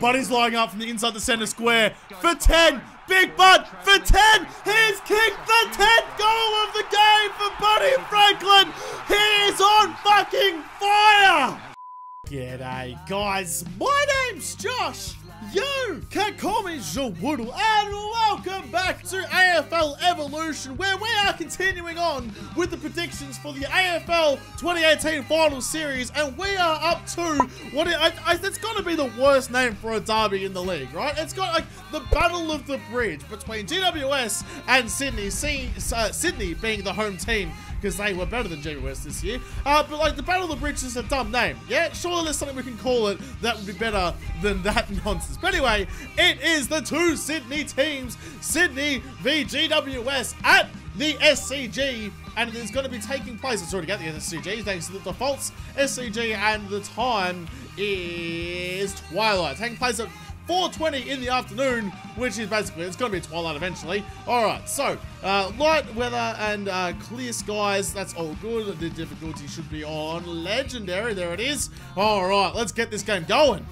Buddy's lining up from the inside the center square for 10. Big Bud for 10. He's kicked the 10th goal of the game for Buddy Franklin. He is on fucking fire. G'day, guys. My name's Josh. You can call me JaWoodle, and welcome back to AFL Evolution, where we are continuing on with the predictions for the AFL 2018 Final Series, and we are up to what it's got to be the worst name for a derby in the league, right? It's got like the Battle of the Bridge between GWS and Sydney. Sydney being the home team, because they were better than GWS this year. But like the Battle of the Bridge is a dumb name. Yeah, surely there's something we can call it that would be better than that nonsense. But anyway, it is the two Sydney teams, Sydney v GWS at the SCG, and it is going to be taking place. It's already at the SCG thanks to the defaults SCG, and the time is twilight, taking place at 4:20 in the afternoon, which is basically, it's going to be twilight eventually. Alright, so, light weather and clear skies, that's all good. The difficulty should be on Legendary, there it is. Alright, let's get this game going.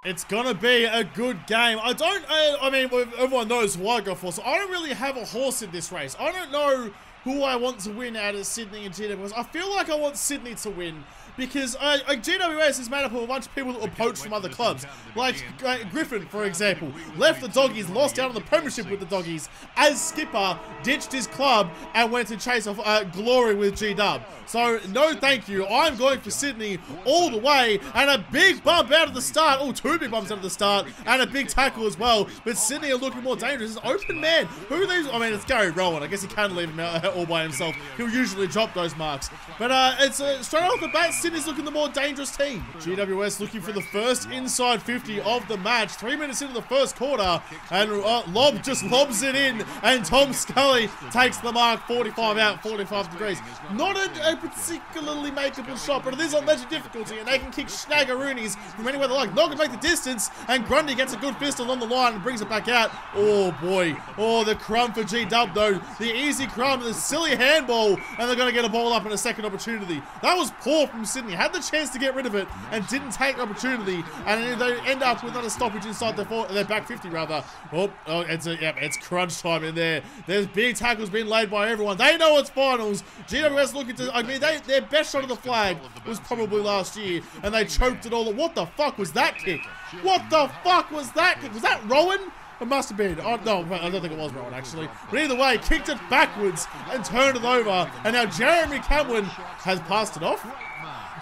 It's going to be a good game. I mean, everyone knows who I go for, so I don't really have a horse in this race. I don't know who I want to win out of Sydney and GWS. I feel like I want Sydney to win, because GWS is made up of a bunch of people that were poached from other clubs. Like Griffin, for example, left the Doggies, lost out on the premiership with the Doggies as skipper, ditched his club, and went to chase off glory with G-Dub. So, no thank you. I'm going for Sydney all the way, and a big bump out of the start. Oh, two big bumps out of the start, and a big tackle as well. But Sydney are looking more dangerous. It's an open man. Who are these? I mean, it's Gary Rowan. I guess he can't leave him out all by himself. He'll usually drop those marks. But it's straight off the bat, Sydney's looking the more dangerous team. GWS looking for the first inside 50 of the match. 3 minutes into the first quarter, and Lob just lobs it in, and Tom Scully takes the mark. 45 out, 45 degrees. Not a particularly makeable shot, but it is on legend difficulty, and they can kick snaggaroonies from anywhere they like. Not gonna make the distance, and Grundy gets a good fist along the line and brings it back out. Oh boy. Oh, the crumb for G-Dub though. The easy crumb, the silly handball, and they're gonna get a ball up in a second opportunity. That was poor from Sydney. Had the chance to get rid of it and didn't take the opportunity, and they end up with another stoppage inside their back 50 rather. Oh, it's crunch time in there. There's big tackles being laid by everyone. They know it's finals. GWS looking to, I mean, their best shot of the flag was probably last year, and they choked it all. What the fuck was that kick? What the fuck was that kick? Was that Rowan? It must have been. Oh, no, I don't think it was Rowan, actually. But either way, kicked it backwards and turned it over, and now Jeremy Cameron has passed it off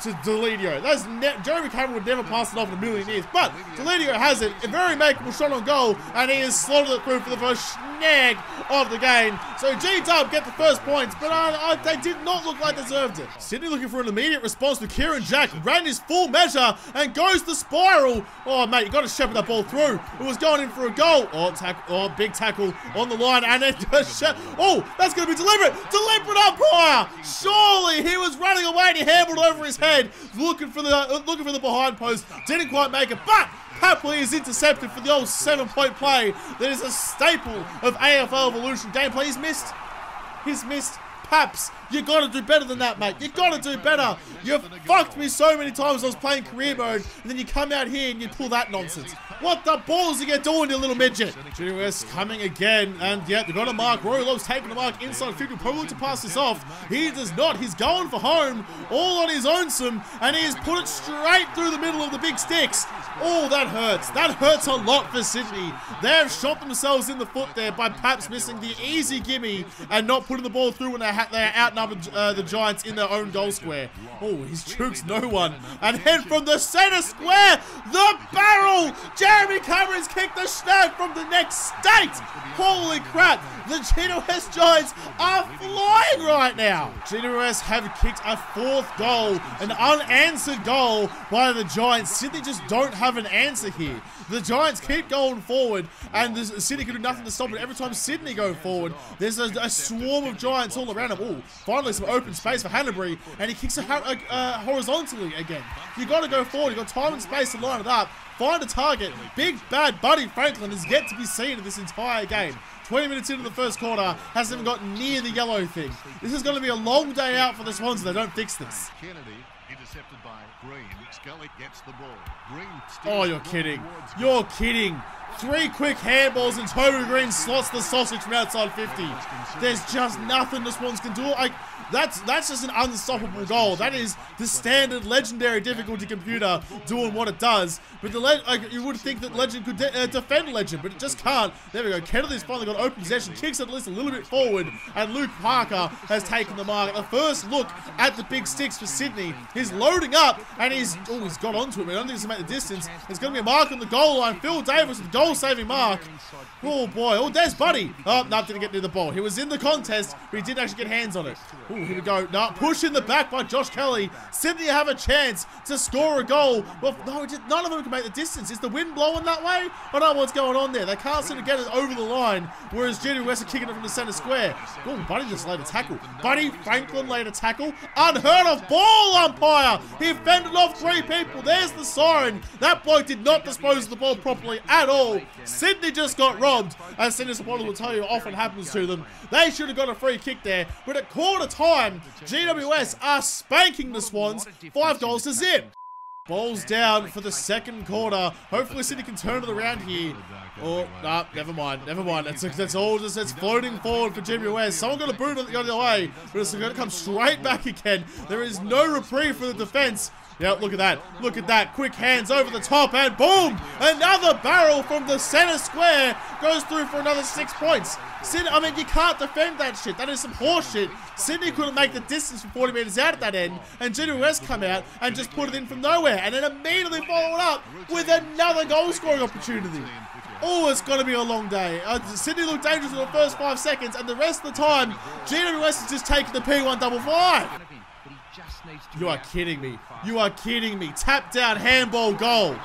to Deledio. Jeremy Cameron would never pass it off in a million years, but Deledio has it. A very makeable shot on goal, and he has slotted it through for the first snag of the game. So G-Dub get the first points, but they did not look like they deserved it. Sydney looking for an immediate response to Kieran Jack. Ran his full measure and goes the spiral. Oh, mate, you got to shepherd that ball through. It was going in for a goal. Oh, big tackle on the line, and it just oh, that's going to be deliberate. Deliberate umpire. Surely he was running away and he handled over his head, looking for the behind post. Didn't quite make it, but Papley is intercepted for the old 7-point play. That is a staple of AFL Evolution gameplay. He's missed. Paps, you gotta do better than that, mate. You gotta do better. You fucked me so many times when I was playing career mode, and then you come out here and you pull that nonsense. What the balls are you doing, you little midget? GWS coming again, and yeah, they've got a mark. Rory Love's taking the mark inside 50, probably to pass this off. He does not. He's going for home, all on his own, and he has put it straight through the middle of the big sticks. Oh, that hurts. That hurts a lot for Sydney. They have shot themselves in the foot there by Paps missing the easy gimme and not putting the ball through when they outnumbered the Giants in their own goal square. Oh, he's chooks no one. And then from the center square, the barrel! Jeremy Cameron's kicked the snag from the next state! Holy crap! The GWS Giants are flying right now! GWS have kicked a fourth goal, an unanswered goal by the Giants. Sydney just don't have an answer here. The Giants keep going forward, and Sydney can do nothing to stop it. Every time Sydney go forward, there's a swarm of Giants all around him. Oh, finally some open space for Hanbury, and he kicks it horizontally again. You got to go forward. You got time and space to line it up. Find a target. Big bad Buddy Franklin is yet to be seen in this entire game. 20 minutes into the first quarter, hasn't even got near the yellow thing. This is going to be a long day out for the Swans if they don't fix this. Intercepted by Green. Scully gets the ball. Green. Oh, you're kidding. You're kidding. 3 quick handballs and Toby Green slots the sausage from outside 50. There's just nothing the Swans can do. Like, that's just an unstoppable goal. That is the standard legendary difficulty computer doing what it does. But you would think that Legend could defend Legend, but it just can't. There we go. Kennedy's finally got open possession, kicks it at least a little bit forward, and Luke Parker has taken the mark. The first look at the big sticks for Sydney. He's loading up, and he's got onto it. I don't think he's going to make the distance. There's going to be a mark on the goal line. Phil Davis with the goal-saving mark. Oh, boy. Oh, there's Buddy. Oh, no, didn't get near the ball. He was in the contest, but he didn't actually get hands on it. Oh, here we go. Now, push in the back by Josh Kelly. Sydney have a chance to score a goal. Well, no, none of them can make the distance. Is the wind blowing that way? I don't know what's going on there. They can't seem to get it over the line, whereas GWS are kicking it from the centre square. Oh, Buddy just laid a tackle. Buddy Franklin laid a tackle. Unheard of ball umpire. He fended off 3 people. There's the siren. That bloke did not dispose of the ball properly at all. Sydney just got robbed, as Sydney supporters will tell you often happens to them. They should have got a free kick there, but at quarter time, GWS are spanking the Swans 5 goals to zip. Ball's down for the second quarter. Hopefully Sydney can turn it around here. Oh, nah, never mind. That's all just, it's floating forward for GWS. Someone got a boot on the other way, but it's going to come straight back again. There is no reprieve for the defense. Yeah, look at that. Look at that. Quick hands over the top and boom! Another barrel from the center square goes through for another 6 points. Sydney, I mean, you can't defend that shit. That is some horse shit. Sydney couldn't make the distance from 40 meters out at that end, and GWS come out and just put it in from nowhere, and then immediately follow it up with another goal scoring opportunity. Oh, it's going to be a long day. Sydney looked dangerous in the first 5 seconds, and the rest of the time, GWS is just taking the P155. You are kidding me. You are kidding me. Tap down handball goal.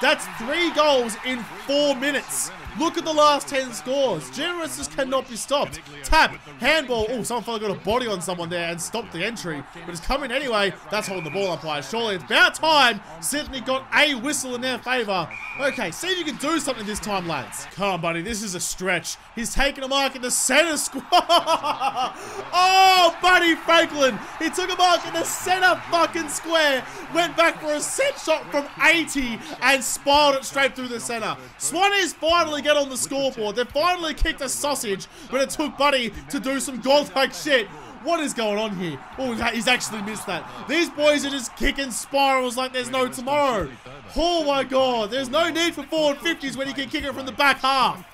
That's 3 goals in 4 minutes. Look at the last 10 scores. GWS just cannot be stopped. Tap, handball. Oh, someone finally got a body on someone there and stopped the entry. But it's coming anyway. That's holding the ball umpire. Surely it's about time Sydney got a whistle in their favour. Okay, see if you can do something this time, lads. Come on, buddy. This is a stretch. He's taking a mark in the centre square. Oh, Buddy Franklin. He took a mark in the centre fucking square. Went back for a set shot from 80 and spiraled it straight through the centre. Swannies finally get on the scoreboard. They finally kicked a sausage, but it took Buddy to do some godlike shit. What is going on here? Oh, he's actually missed that. These boys are just kicking spirals like there's no tomorrow. Oh my god, there's no need for forward 50s when you can kick it from the back half.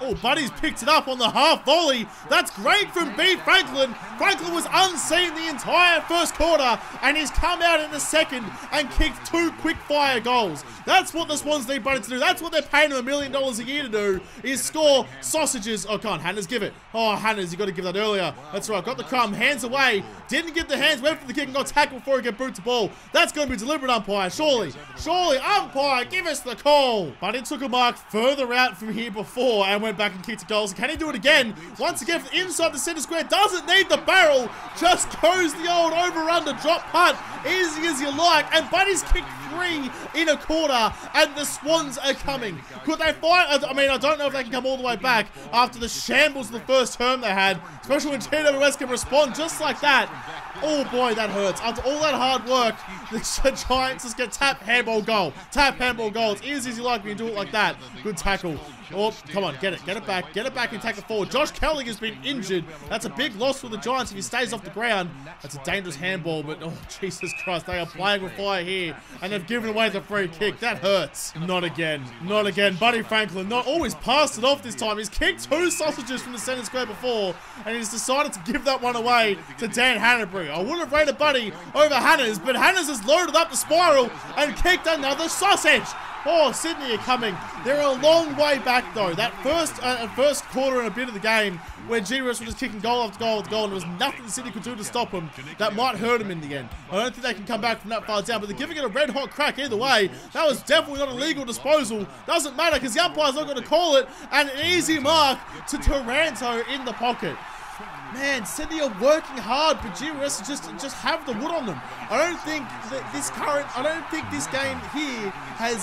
Oh, Buddy's picked it up on the half volley. That's great from B. Franklin. Franklin was unseen the entire first quarter, and he's come out in the second and kicked 2 quick fire goals. That's what the Swans need Buddy to do. That's what they're paying him $1 million a year to do, is score sausages. Oh, come on, Hannah's, give it. Oh, Hannah's, you got to give that earlier. That's right, got the crumb, hands away. Didn't get the hands, went for the kick and got tackled before he got boot to ball. That's going to be deliberate, umpire, surely. Surely, umpire, give us the call. Buddy took a mark further out from here before and went back and kicked goals. Can he do it again? Once again, inside the center square. Doesn't need the barrel. Just goes the old over-under drop punt. Easy as you like. And Buddy's kicked 3 in a quarter. And the Swans are coming. Could they fight? I mean, I don't know if they can come all the way back after the shambles of the first term they had. Especially when GWS can respond just like that. Oh boy, that hurts. After all that hard work, the Giants just get tap, handball, goal. Tap, handball, goal. It's easy as you like when you do it like that. Good tackle. Oh, come on, get it back and take it forward. Josh Kelly has been injured. That's a big loss for the Giants if he stays off the ground. That's a dangerous handball, but oh, Jesus Christ, they are playing with fire here, and they've given away the free kick. That hurts. Not again. Not again. Buddy Franklin, not always passed it off this time. He's kicked 2 sausages from the center square before, and he's decided to give that one away to Dan Hannabury. I would have rated Buddy over Hannah's, but Hannah's has loaded up the spiral and kicked another sausage. Oh, Sydney are coming. They're a long way back, though. That first quarter and a bit of the game where GWS was just kicking goal after goal after goal, and there was nothing Sydney could do to stop them. That might hurt them in the end. I don't think they can come back from that far down, but they're giving it a red-hot crack either way. That was definitely not a legal disposal. Doesn't matter, because the umpire's not going to call it, and an easy mark to Taranto in the pocket. Man, Sydney are working hard, but GWS just have the wood on them. I don't think this game here has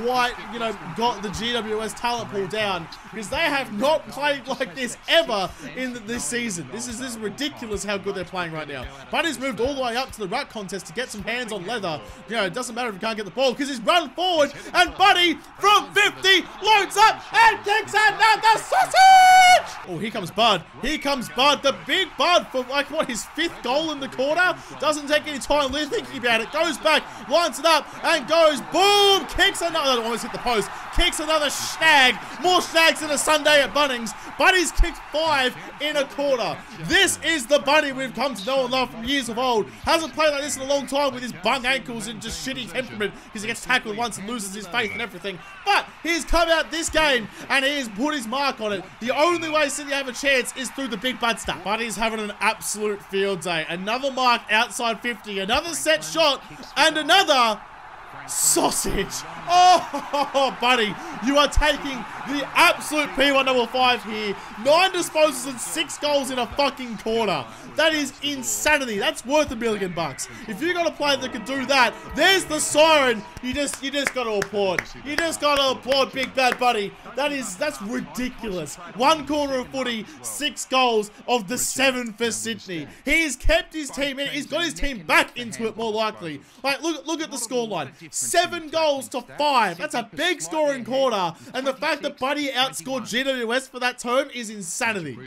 quite, you know, got the GWS talent pool down, because they have not played like this ever in this season. This is ridiculous how good they're playing right now. Buddy's moved all the way up to the ruck contest to get some hands on leather. You know, it doesn't matter if he can't get the ball, because he's run forward, and Buddy from 50 loads up and kicks another sausage! Oh, here comes Bud. Here comes Bud, the big Bud, for like, what, his 5th goal in the quarter? Doesn't take any time thinking about it. Goes back, lines it up, and goes, boom! Kicks another, almost hit the post. Kicks another snag. More snags than a Sunday at Bunnings. Buddy's kicked 5 in a quarter. This is the Buddy we've come to know and love from years of old. Hasn't played like this in a long time with his bung ankles and just shitty temperament, because he gets tackled once and loses his faith and everything. But he's come out this game and he has put his mark on it. The only way Sydney have a chance is through the big Bud stuff. Buddy's having an absolute field day. Another mark outside 50, another set shot, and another sausage. Oh, Buddy, you are taking the absolute P155 here. 9 disposals and 6 goals in a fucking quarter. That is insanity. That's worth $1 million. If you got a player that can do that, there's the siren. You just got to applaud. You just got to applaud Big Bad Buddy. That's ridiculous. 1 quarter of footy, 6 goals of the 7 for Sydney. He's kept his team in. He's got his team back into it more likely. Like, look at the scoreline. 7 goals to 5. That's a big scoring quarter. And the fact that Buddy outscored GWS for that term is insanity.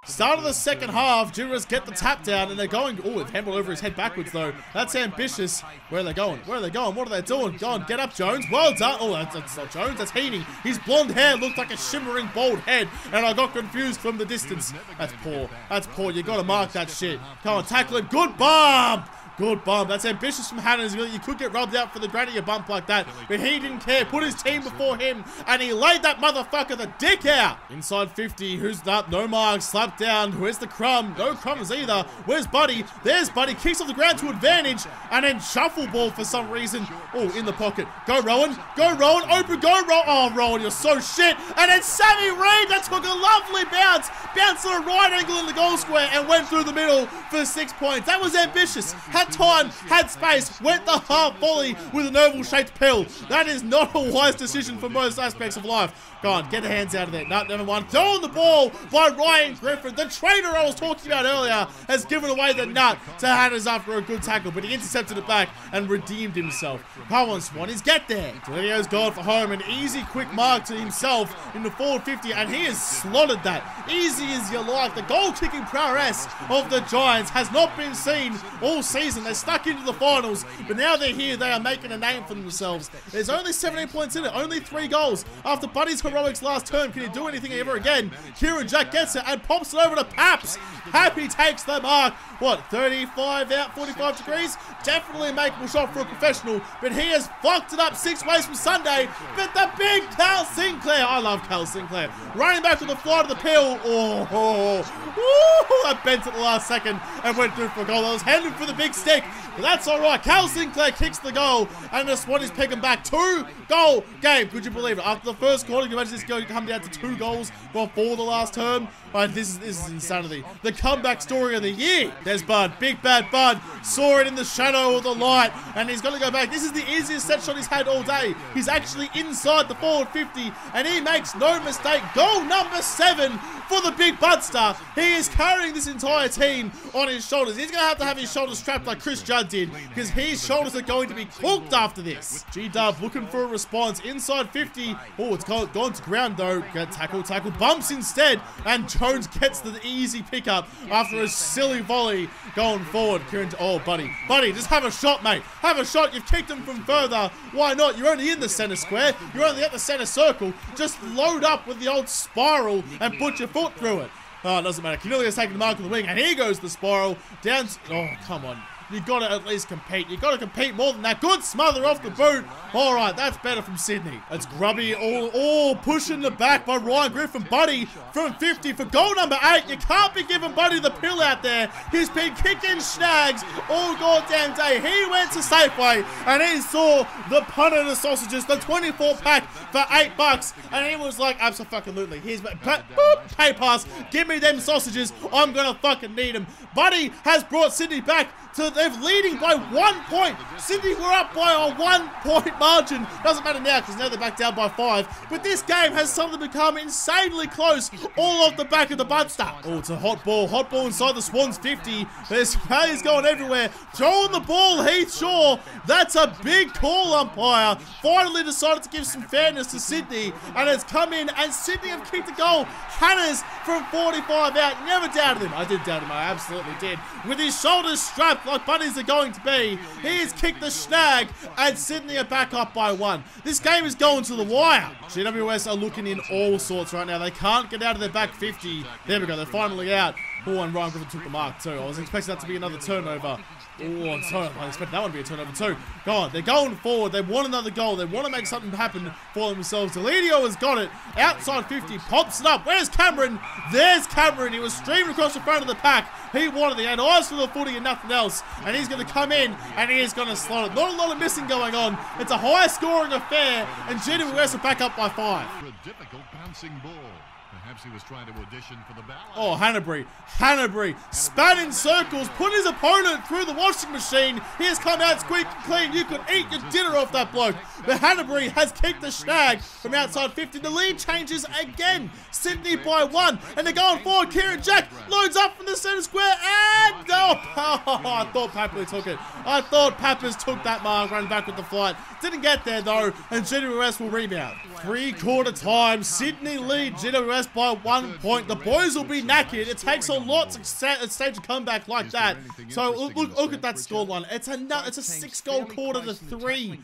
Start of the second half, GWS get the tap down, and they're going, oh, with handball over his head backwards, though. That's ambitious. Where are they going? Where are they going? What are they doing? Go on, get up, Jones. Well done. Oh, that's not Jones, that's Heaney. His blonde hair looked like a shimmering bald head, and I got confused from the distance. That's poor. That's poor. You got to mark that shit. Come on, tackle him. Good bump. Good bump. That's ambitious from Hannon. You could get rubbed out for the granny a bump like that, but he didn't care. Put his team before him, and he laid that motherfucker the dick out. Inside 50. Who's that? No marks. Slapped down. Where's the crumb? No crumbs either. Where's Buddy? There's Buddy. Kicks off the ground to advantage, and then shuffle ball for some reason. Oh, in the pocket. Go, Rowan. Go, Rowan. Open. Go, Rowan. Oh, Rowan, you're so shit. And then Sammy Reid, that took a lovely bounce. Bounced at a right angle in the goal square and went through the middle for 6 points. That was ambitious. Had time, had space, went the half volley with an oval-shaped pill. That is not a wise decision for most aspects of life. Go on, get the hands out of there. No, never mind. Throwing the ball by Ryan Griffin. The trainer I was talking about earlier has given away the nut to Hannahs after a good tackle, but he intercepted it back and redeemed himself. Come on, Swannies, get there. Delio's gone for home. An easy, quick mark to himself in the forward 50, and he has slotted that. Easy as you like. The goal-kicking prowess of the Giants has not been seen all season. They're stuck into the finals, but now they're here. They are making a name for themselves. There's only 17 points in it. Only 3 goals. After Buddy's heroics last term, can he do anything ever again? Kieran Jack gets it and pops it over to Paps. Happy takes the mark. What, 35 out, 45 degrees? Definitely a makeable shot for a professional, but he has fucked it up 6 ways from Sunday. But the big Cal Sinclair, I love Cal Sinclair, running back with the fly to the pill. I bent at the last second and went through for a goal. I was heading for the big stick, but that's all right. Cal Sinclair kicks the goal, and the Swannies pick him back. 2-goal game. Could you believe it? After the first quarter, can you imagine this going to come down to 2 goals before the last term? Right, this is insanity. The comeback story of the year. There's Bud. Big Bad Bud. Saw it in the shadow of the light, and he's going to go back. This is the easiest set shot he's had all day. He's actually inside the forward 50, and he makes no mistake. Goal number 7 for the big Budster. He is carrying this entire team on his shoulders. He's going to have his shoulders strapped like Chris Judd did, because his shoulders are going to be cooked after this. G-Dub looking for a response. Inside 50. Oh, it's gone to ground though. Get tackle. Bumps instead, and Jones gets the easy pickup after a silly volley going forward. Oh, Buddy, just have a shot, mate. Have a shot. You've kicked him from further. Why not? You're only in the center square. You're only at the center circle. Just load up with the old spiral and put your foot through it. Oh, it doesn't matter. Cornelius taking the mark on the wing, and here goes the spiral down. Oh, come on. you got to at least compete. You got to compete more than that. Good smother off the boot. All right, that's better from Sydney. It's grubby, all pushing the back by Ryan Griffin. Buddy from 50 for goal number 8. You can't be giving Buddy the pill out there. He's been kicking snags all goddamn day. He went to Safeway and he saw the punter sausages, the 24-pack for $8, and he was like, absolutely. Here's my pay pass. Give me them sausages. I'm gonna fucking need them. Buddy has brought Sydney back to they're leading by 1 point. Sydney were up by a 1 point margin. Doesn't matter now because now they're back down by 5. But this game has suddenly become insanely close. All off the back of the Budster. Oh, it's a hot ball. Hot ball inside the Swans 50. There's players going everywhere. Throwing the ball, Heath Shaw. That's a big call, umpire. Finally decided to give some fairness to Sydney. And it's come in and Sydney have kicked a goal. Hannah's from 45 out. Never doubted him. I did doubt him. I absolutely did. With his shoulders strapped like Buddies are going to be. He has kicked the snag and Sydney are back up by 1. This game is going to the wire. GWS are looking in all sorts right now. They can't get out of their back 50. There we go. They're finally out. Oh, and Ryan Griffin took the mark too. I was expecting that to be another turnover. Oh, I expect that one to be a turnover too. Go on, they're going forward. They want another goal. They want to make something happen for themselves. Delidio has got it. Outside 50, pops it up. Where's Cameron? There's Cameron. He was streaming across the front of the pack. He wanted it. He had eyes for the footy and nothing else. And he's going to come in and he is going to slot it. Not a lot of missing going on. It's a high-scoring affair. And GWS are back up by 5. For a difficult bouncing ball. Perhaps he was trying to audition for the ballet. Oh, Hanbury spat in circles, put his opponent through the washing machine. He has come out squeaky clean. You could eat your dinner off that bloke. But Hanbury has kicked the snag from outside 50. The lead changes again. Sydney by 1. And they're going forward. Kieran Jack loads up from the centre square. And I thought Pappas took it. I thought Pappas took that mark, ran back with the flight. Didn't get there though. And GWS will rebound. 3/4 time. Sydney lead GWS by 1 point. The boys will be knackered. It takes a lot to stage a comeback like that. So look at that scoreline. It's a 6-goal quarter to 3.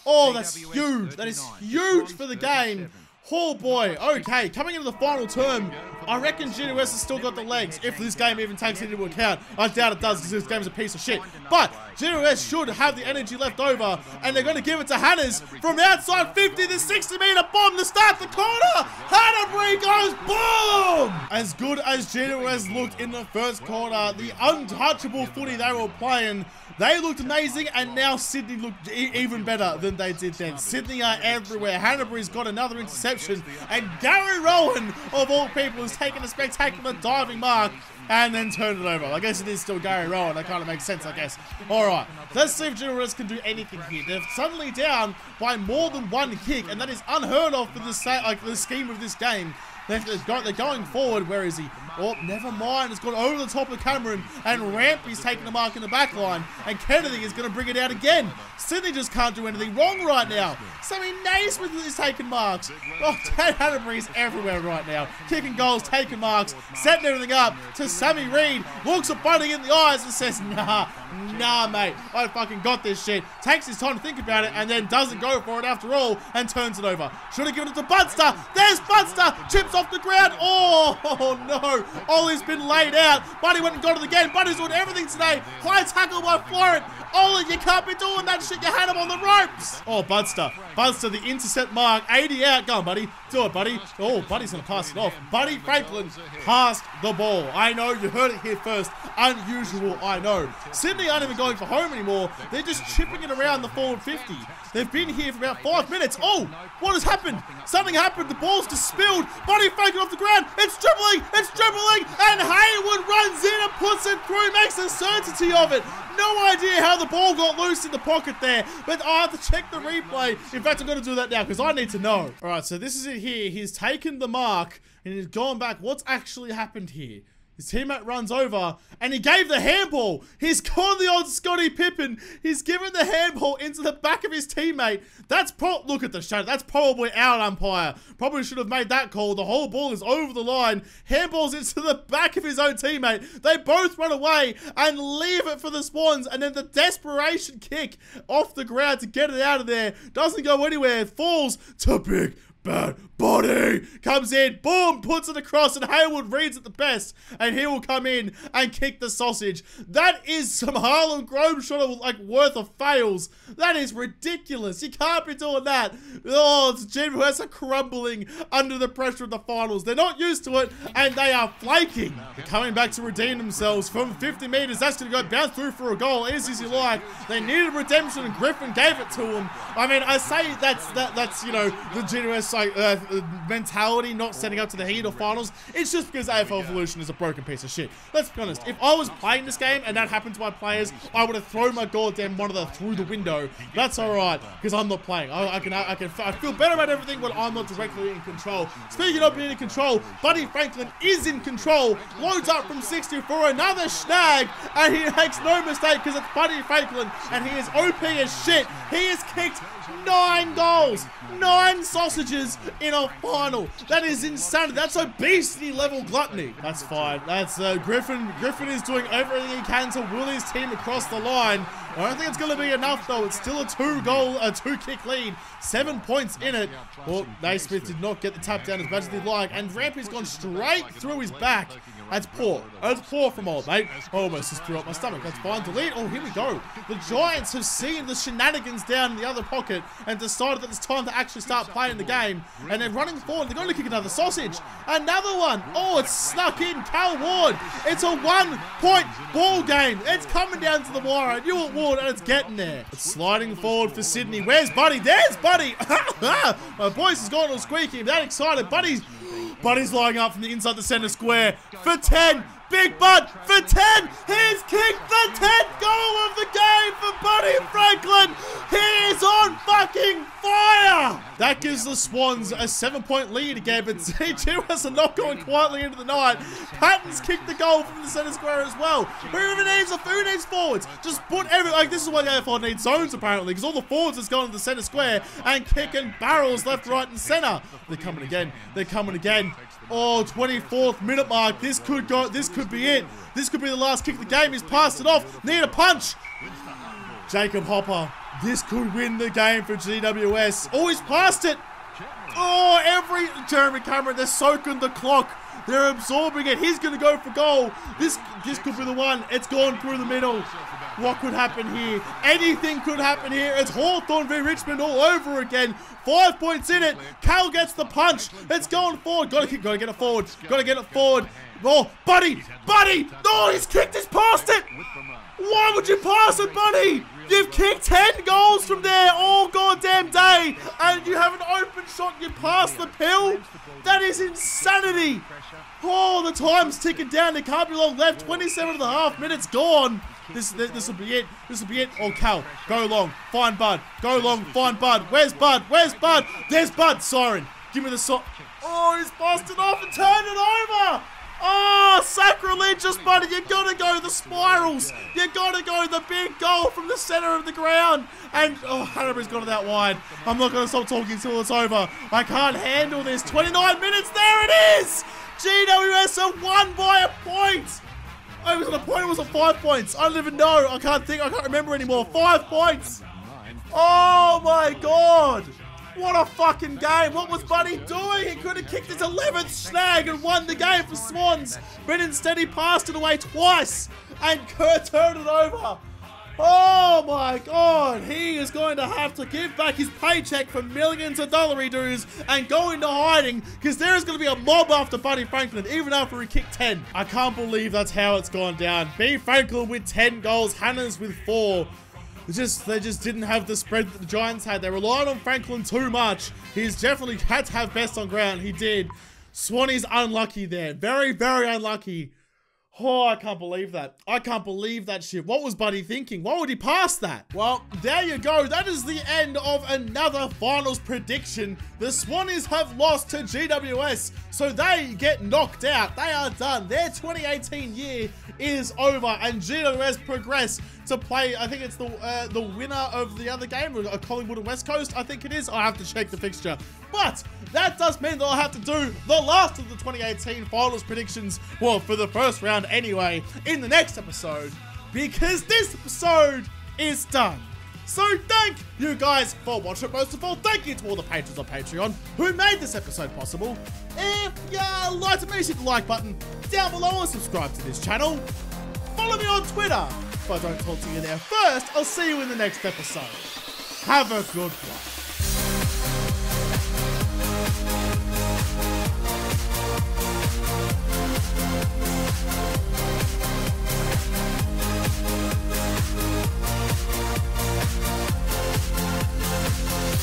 Oh, that's huge. That is huge for the game. Oh boy, okay, coming into the final term, I reckon GWS has still got the legs, if this game even takes it into account. I doubt it does because this game's a piece of shit. But GWS should have the energy left over, and they're going to give it to Hannahs from outside 50, the 60-meter bomb to start the corner. Hanbury goes boom! As good as GWS looked in the first quarter, the untouchable footy they were playing, they looked amazing, and now Sydney looked even better than they did then. Sydney are everywhere. Hanbury's got another interception, and Gary Rowan, of all people, has taken a spectacular diving mark and then turned it over. I guess it is still Gary Rowan. That kind of makes sense, I guess. All right, let's see if GWS can do anything here. They're suddenly down by more than 1 kick, and that is unheard of for the scheme of this game. They're going forward. Where is he? Oh, never mind. It's gone over the top of Cameron, and Rampy's taking the mark in the back line, and Kennedy is going to bring it out again. Sydney just can't do anything wrong right now. Sammy Naismith is taking marks. Oh, Ted Hanbury's everywhere right now. Kicking goals, taking marks, setting everything up to Sammy Reid. Looks at Buddy in the eyes and says, nah, mate. I fucking got this shit. Takes his time to think about it, and then doesn't go for it after all, and turns it over. Should have given it to Budster. There's Budster. Chips off the ground. Oh no. Ollie's been laid out. Buddy went and got it again. Buddy's doing everything today. High tackle by Florent. Ollie, you can't be doing that shit. You had him on the ropes. Oh, Budster, the intercept mark. 80 out. Go on, buddy. Do it, buddy. Oh, Buddy's going to pass it off. Buddy Franklin passed the ball. I know, you heard it here first. Unusual, I know. Sydney aren't even going for home anymore. They're just chipping it around the forward 50. They've been here for about 5 minutes. Oh, what has happened? Something happened. The ball's just spilled. Buddy Franklin off the ground. It's dribbling. And Haywood runs in and puts it through. Makes a certainty of it. No idea how the ball got loose in the pocket there, but I have to check the replay. In fact, I'm going to do that now because I need to know. All right, so this is it here. He's taken the mark and he's gone back. What's actually happened here? His teammate runs over and he gave the handball. He's called the old Scottie Pippen. He's given the handball into the back of his teammate. Look at the shot. That's probably out, umpire. Probably should have made that call. The whole ball is over the line. Handballs into the back of his own teammate. They both run away and leave it for the Swans. And then the desperation kick off the ground to get it out of there doesn't go anywhere. It falls to Big Bad Buddy comes in, boom, puts it across, and Haywood reads it the best, and he will come in and kick the sausage. That is some Harlem Globetrotter like worth of fails. That is ridiculous. You can't be doing that. Oh, the GWS are crumbling under the pressure of the finals. They're not used to it, and they are flaking. They're coming back to redeem themselves from 50 meters. That's going to go bounce through for a goal, easy as you like. They needed redemption, and Griffin gave it to them. I mean, I say that's you know, the GWS like mentality not setting up to the heat or finals. It's just because AFL Evolution is a broken piece of shit. Let's be honest. If I was playing this game and that happened to my players, I would have thrown my goddamn monitor through the window. That's alright, because I'm not playing. I feel better about everything when I'm not directly in control. Speaking of being in control, Buddy Franklin is in control. Loads up from 60 for another snag, and he makes no mistake because it's Buddy Franklin, and he is OP as shit. He has kicked 9 goals, 9 sausages in a final. That is insanity. That's obesity level gluttony. That's fine. That's Griffin. Griffin is doing everything he can to will his team across the line. I don't think it's going to be enough though. It's still a 2-kick lead, 7 points in it. Well, Naismith did not get the tap down as much as he'd like, and Rampy's gone straight through his back. That's poor. That's poor from old mate. Almost just threw up my stomach. That's fine. Delete. Oh, here we go. The Giants have seen the shenanigans down in the other pocket and decided that it's time to actually start playing the game. And they're running forward. They're going to kick another sausage. Another one. Oh, it's snuck in. Cal Ward. It's a 1-point ball game. It's coming down to the wire. I knew it would, and it's getting there. It's sliding forward for Sydney. Where's Buddy? There's Buddy. My voice has gone all squeaky. I'm that excited. Buddy's lying up from the inside the center square for 10. Big Bud for 10. He's kicked the 10th goal of the game for Buddy Franklin. He is on fucking fire. That gives the Swans a 7-point lead again, but GWS are not going quietly into the night. Patton's kicked the goal from the center square as well. Who needs forwards? Just put like, this is why the AFL needs zones apparently, because all the forwards is going to the center square and kicking barrels left, right, and center. They're coming again. They're coming again. Oh, 24th minute mark. This could go. This could be it. This could be the last kick of the game. He's passed it off. Need a punch. Jacob Hopper. This could win the game for GWS. Oh, he's passed it. Oh, Jeremy Cameron. They're soaking the clock. They're absorbing it. He's going to go for goal. This could be the one. It's gone through the middle. What could happen here? Anything could happen here. It's Hawthorn v Richmond all over again. 5 points in it. Cal gets the punch. It's going forward. Gotta get it forward. Gotta get it forward. Oh, Buddy! Oh, he's kicked. He's passed it. Why would you pass it, Buddy? You've kicked 10 goals from there all goddamn day, and you have an open shot and you pass the pill? That is insanity. Oh, the time's ticking down. There can't be long left. 27.5 minutes gone. This will be it. This will be it. Oh, Cal, go long. Find Bud. Go long. Find Bud. Where's Bud? Where's Bud? There's Bud. Siren. Give me the sock. Oh, he's passed it off and turned it over. Oh, sacrilegious, Buddy. You gotta go the spirals. You gotta go the big goal from the center of the ground. And, oh, Hanbury's got it out wide. I'm not gonna stop talking until it's over. I can't handle this. 29 minutes. There it is. GWS are won by a point. Oh, it was a point, it was 5 points. I don't even know. I can't remember anymore. 5 points. Oh my god. What a fucking game. What was Buddy doing? He could have kicked his 11th snag and won the game for Swans. But instead he passed it away twice and turned it over. Oh my god, he is going to have to give back his paycheck for millions of dollary dues and go into hiding, because there is going to be a mob after Buddy Franklin, even after he kicked 10. I can't believe that's how it's gone down. B. Franklin with 10 goals, Hannah's with 4. They just didn't have the spread that the Giants had. They relied on Franklin too much. He's definitely had to have best on ground. He did. Swanee's unlucky there. Very, very unlucky. Oh, I can't believe that. I can't believe that shit. What was Buddy thinking? Why would he pass that? Well, there you go. That is the end of another finals prediction. The Swannies have lost to GWS, so they get knocked out. They are done. Their 2018 year is over, and GWS progress to play, I think it's the winner of the other game, Collingwood and West Coast, I think it is. I'll have to check the fixture. But that does mean that I'll have to do the last of the 2018 finals predictions, well, for the first round anyway, in the next episode, because this episode is done. So thank you guys for watching. Most of all, thank you to all the patrons on Patreon who made this episode possible. If you liked it, make sure to hit the like button down below and subscribe to this channel. Follow me on Twitter if I don't talk to you there first. I'll see you in the next episode. Have a good one.